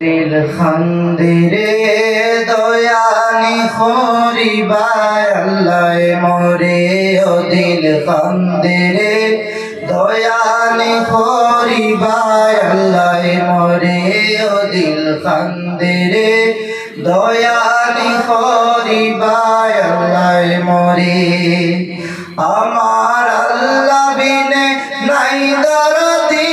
দিল খান্দিরে দয়ানি খরিবাই আল্লাহ মোরে ও দিল খান্দিরে দয়ানি খরিবাই আল্লাহ মোরে ও দিল খান্দিরে দয়ানি খরিবাই আল্লাহ মোরে আমার আল্লাহ বিনে নাই দরদি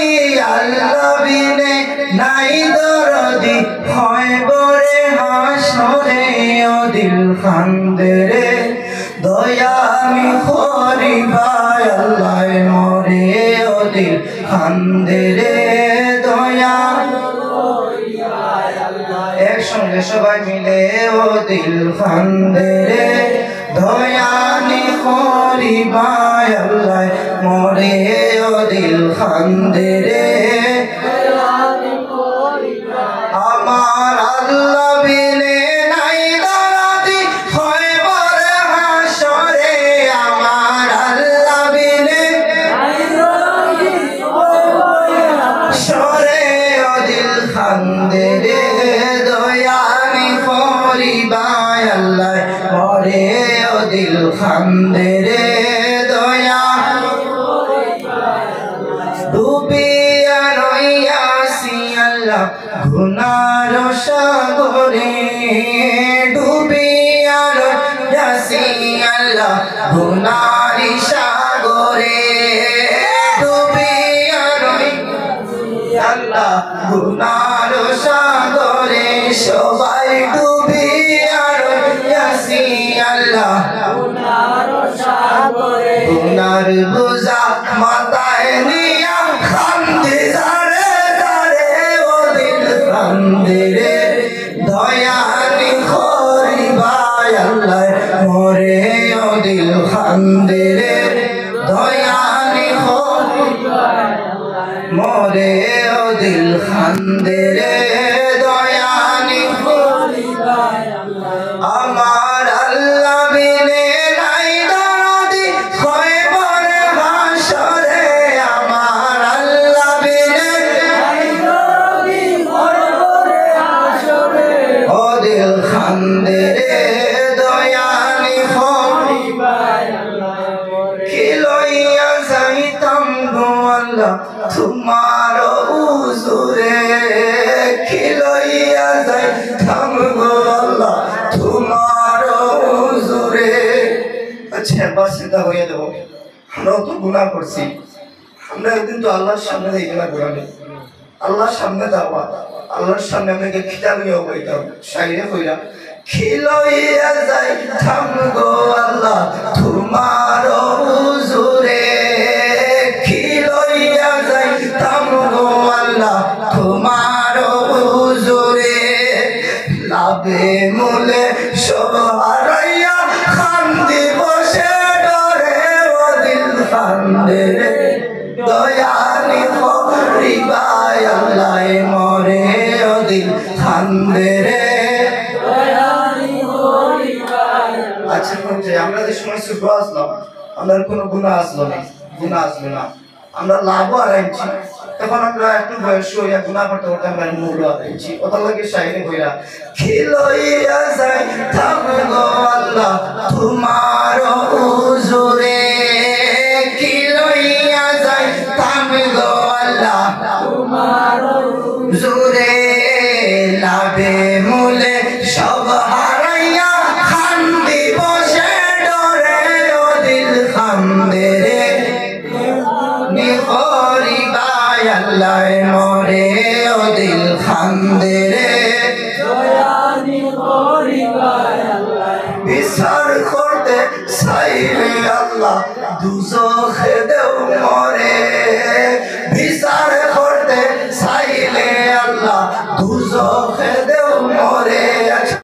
আল্লাহ বিনে নাই দরদি হয় বরে হাসরে ও দিল খান্দেরে দয়ামি খরিবাই আল্লাহ মোরে ও দিল খান্দেরে দয়া একসঙ্গে সবাই মিলে ও দিল খান্দেরে দয়ানি খরিবাই আল্লাহ মোরে ও দিল খান্দেরে আমার আল্লাহ বিনে নাই দরদি হয় বরে হাসরে আমার আল্লাহ বিনে নাই দরদি হয় বরে হাসরে ও দিল খান্দেরে দয়ানি খরিবাই আল্লাহ মোরে ও দিল খান্দেরে দয়া ডুবিয়া রইয়াছি আল্লাহ গুনার সাগরে ডুবিয়া রইয়াছি আল্লাহ গুনার সাগরে ডুবিয়া রইয়াছি আল্লাহ গুনার সাগরে সবাই ডুবিয়া রইয়াছি আল্লাহ গুনার সাগরে গুনার বোঝা মাথায় নিয়া খান্দি দারে দারে ও দিল খান্দিরে দয়ানি খরিবাই আল্লাহ মোরে ও দিল খান্দিরে দয়ানি খরিবাই মোরে ও দিল খান্দিরে দয়ানি খরিবাই আমার আল্লাহ বিনে নাই দরদি হয় বরে হাসরে আমার আল্লাহ বিনে নাই দরদি হয় বরে হাসরে ও দিল খান্দেরে দয়ানি খরিবাই আল্লাহ কি লইয়া যাইতাম গো আল্লাহ তোমার হুজুরে কি লইয়া যাইতাম গো আল্লাহ তোমার হুজুরে আচ্ছা একবার চিন্তা হয়ে দেবো আমরাও তো গুনাহ করছি আমরা একদিন তো আল্লাহর সামনে যাইতে না গুনাহ নেই আল্লাহর সামনে যাওয়া আল্লাহর সামনে আমাকে খিতাব হইয়া হইতাম শাইরে হইলাম খিলইয়া যাইতাম গো আল্লাহ তোমার হুজুরে খিলইয়া যাইতাম গো আল্লাহ তোমার হুজুরে লাভে মূলে সব হারাইয়া খান্দি বসে ডরে ও দিল খান্দেরে দয়ানি খরিবাই আল্লাহ মোরে ও দিল খান্দেরে দয়ানি খরিবাই আচ্ছা বলছে আমরা যে সময় শুরু আসলাম আমাদের কোনো গুনাহ আসলো না গুনাহ আসলো না আমরা লাভও হারাইছি তখন আমরা একটু বয়স হইয়া গুনাহ করতে করতে আমরা মূল্য হারাইছি ওটার লাগে শাইরে হইয়া খিলইয়া যাইতাম গো আল্লাহ তোমার হুজুরে খিলইয়া যাইতাম গো আল্লাহ তোমার হুজুরে লাভে মূলে সব হারাইয়া খান্দি বসে ডরে ও দিল খান্দেরে খরিবাই আল্লাহ মোরে ও দিল খান্দেরে দয়ানি খরিবাই আল্লাহ বিচার করতে চাইলে আল্লাহ দুজন